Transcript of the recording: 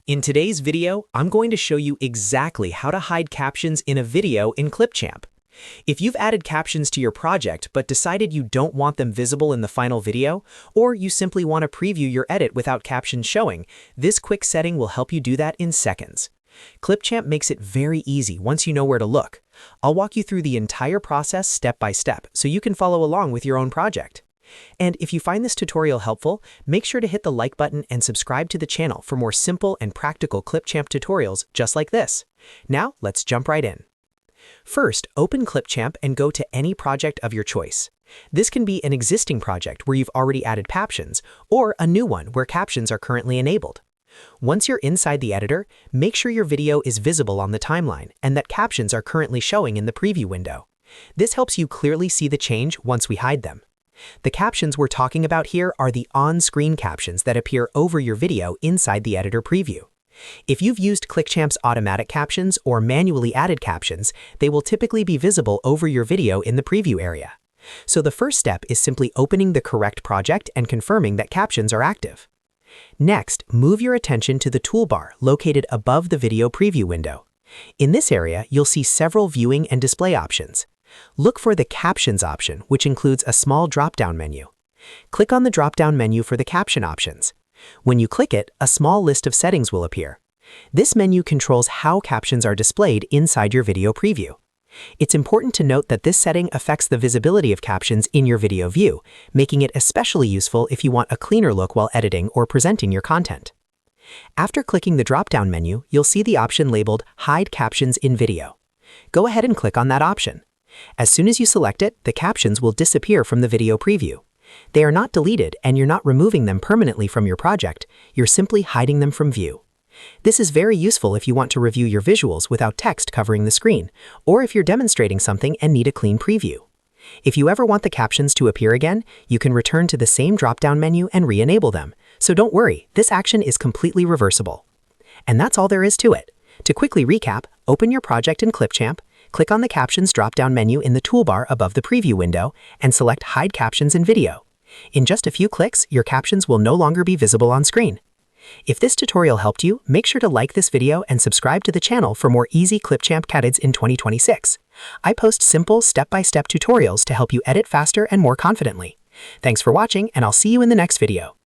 In today's video, I'm going to show you exactly how to hide captions in a video in Clipchamp. If you've added captions to your project but decided you don't want them visible in the final video, or you simply want to preview your edit without captions showing, this quick setting will help you do that in seconds. Clipchamp makes it very easy once you know where to look. I'll walk you through the entire process step by step so you can follow along with your own project. And if you find this tutorial helpful, make sure to hit the like button and subscribe to the channel for more simple and practical Clipchamp tutorials just like this. Now, let's jump right in. First, open Clipchamp and go to any project of your choice. This can be an existing project where you've already added captions, or a new one where captions are currently enabled. Once you're inside the editor, make sure your video is visible on the timeline and that captions are currently showing in the preview window. This helps you clearly see the change once we hide them. The captions we're talking about here are the on-screen captions that appear over your video inside the editor preview. If you've used Clipchamp's automatic captions or manually added captions, they will typically be visible over your video in the preview area. So the first step is simply opening the correct project and confirming that captions are active. Next, move your attention to the toolbar located above the video preview window. In this area, you'll see several viewing and display options. Look for the Captions option, which includes a small drop-down menu. Click on the drop-down menu for the caption options. When you click it, a small list of settings will appear. This menu controls how captions are displayed inside your video preview. It's important to note that this setting affects the visibility of captions in your video view, making it especially useful if you want a cleaner look while editing or presenting your content. After clicking the drop-down menu, you'll see the option labeled Hide Captions in Video. Go ahead and click on that option. As soon as you select it, the captions will disappear from the video preview. They are not deleted and you're not removing them permanently from your project, you're simply hiding them from view. This is very useful if you want to review your visuals without text covering the screen, or if you're demonstrating something and need a clean preview. If you ever want the captions to appear again, you can return to the same drop-down menu and re-enable them. So don't worry, this action is completely reversible. And that's all there is to it. To quickly recap, open your project in Clipchamp, click on the Captions drop-down menu in the toolbar above the preview window, and select Hide Captions in Video. In just a few clicks, your captions will no longer be visible on screen. If this tutorial helped you, make sure to like this video and subscribe to the channel for more easy Clipchamp edits in 2026. I post simple, step-by-step tutorials to help you edit faster and more confidently. Thanks for watching, and I'll see you in the next video.